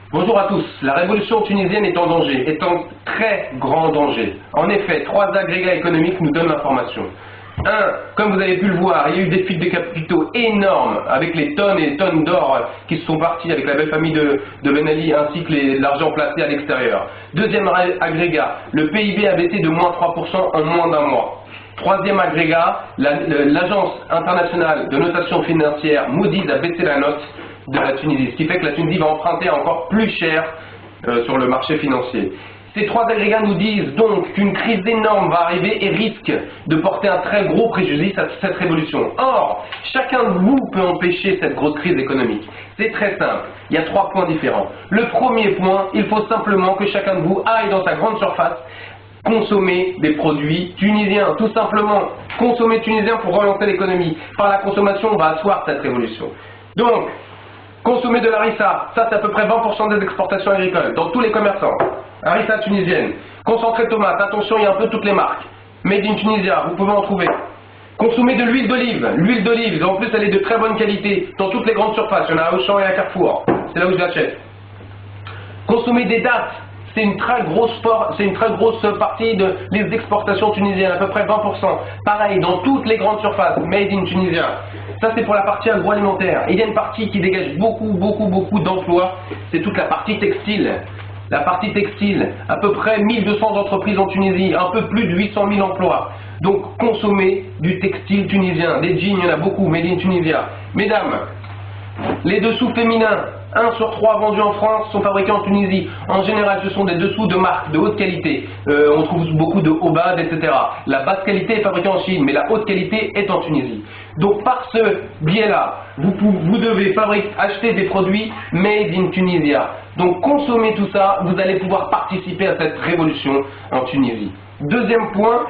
Bonjour à tous. La révolution tunisienne est en danger, est en très grand danger. En effet, trois agrégats économiques nous donnent l'information. Un, comme vous avez pu le voir, il y a eu des fuites de capitaux énormes avec les tonnes et les tonnes d'or qui se sont partis avec la belle famille de Ben Ali ainsi que l'argent placé à l'extérieur. Deuxième agrégat, le PIB a baissé de moins 3% en moins d'un mois. Troisième agrégat, l'agence internationale de notation financière Moody's a baissé la note de la Tunisie, ce qui fait que la Tunisie va emprunter encore plus cher sur le marché financier. Ces trois agrégats nous disent donc qu'une crise énorme va arriver et risque de porter un très gros préjudice à cette révolution. Or, chacun de vous peut empêcher cette grosse crise économique. C'est très simple, il y a trois points différents. Le premier point, il faut simplement que chacun de vous aille dans sa grande surface consommer des produits tunisiens, tout simplement. Consommer tunisien pour relancer l'économie. Par la consommation, on va asseoir cette révolution. Donc, consommer de l'harissa, ça c'est à peu près 20% des exportations agricoles, dans tous les commerçants. Harissa tunisienne. Concentré de tomate, attention, il y a un peu toutes les marques. Made in Tunisia, vous pouvez en trouver. Consommer de l'huile d'olive. L'huile d'olive, en plus elle est de très bonne qualité, dans toutes les grandes surfaces. Il y en a à Auchan et à Carrefour. C'est là où je l'achète. Consommer des dattes. C'est une très grosse partie des exportations tunisiennes, à peu près 20%. Pareil, dans toutes les grandes surfaces, made in Tunisia. Ça, c'est pour la partie agroalimentaire. Et il y a une partie qui dégage beaucoup d'emplois, c'est toute la partie textile. La partie textile, à peu près 1200 entreprises en Tunisie, un peu plus de 800 000 emplois. Donc, consommer du textile tunisien. Des jeans, il y en a beaucoup, made in Tunisia. Mesdames, les dessous féminins, 1 sur 3 vendus en France sont fabriqués en Tunisie. En général, ce sont des dessous de marque, de haute qualité. On trouve beaucoup de Obad, etc. La basse qualité est fabriquée en Chine, mais la haute qualité est en Tunisie. Donc par ce biais-là, vous devez acheter des produits made in Tunisia. Donc consommez tout ça, vous allez pouvoir participer à cette révolution en Tunisie. Deuxième point,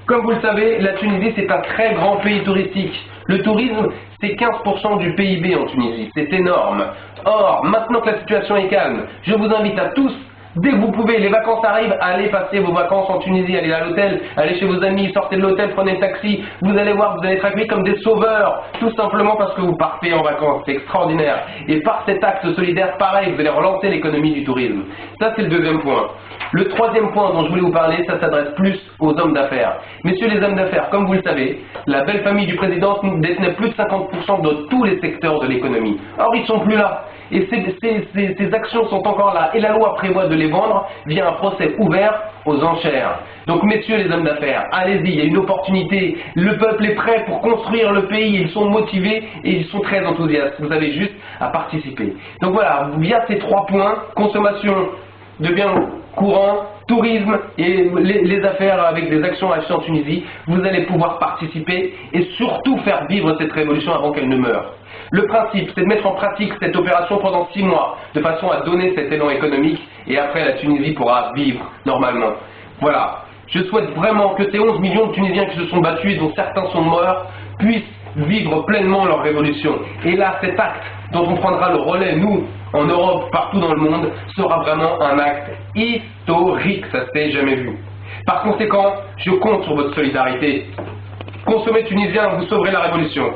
comme vous le savez, la Tunisie c'est un très grand pays touristique. Le tourisme, c'est 15% du PIB en Tunisie, c'est énorme. Or, maintenant que la situation est calme, je vous invite à tous, dès que vous pouvez, les vacances arrivent, allez passer vos vacances en Tunisie, allez à l'hôtel, allez chez vos amis, sortez de l'hôtel, prenez le taxi, vous allez voir, vous allez être accueillis comme des sauveurs, tout simplement parce que vous partez en vacances, c'est extraordinaire. Et par cet acte solidaire, pareil, vous allez relancer l'économie du tourisme. Ça, c'est le deuxième point. Le troisième point dont je voulais vous parler, ça s'adresse plus aux hommes d'affaires. Messieurs les hommes d'affaires, comme vous le savez, la belle famille du président détenait plus de 50% de tous les secteurs de l'économie. Or, ils ne sont plus là. Et ces actions sont encore là. Et la loi prévoit de les vendre via un procès ouvert aux enchères. Donc, messieurs les hommes d'affaires, allez-y, il y a une opportunité. Le peuple est prêt pour construire le pays. Ils sont motivés et ils sont très enthousiastes. Vous avez juste à participer. Donc voilà, via ces trois points, consommation de biens courants, tourisme et les affaires avec des actions achetées en Tunisie, vous allez pouvoir participer et surtout faire vivre cette révolution avant qu'elle ne meure. Le principe, c'est de mettre en pratique cette opération pendant 6 mois, de façon à donner cet élan économique, et après la Tunisie pourra vivre normalement. Voilà. Je souhaite vraiment que ces 11 millions de Tunisiens qui se sont battus et dont certains sont morts, puissent vivre pleinement leur révolution. Et là, cet acte dont on prendra le relais, nous, en Europe, partout dans le monde, sera vraiment un acte historique, ça s'est jamais vu. Par conséquent, je compte sur votre solidarité. Consommez tunisien, vous sauverez la révolution.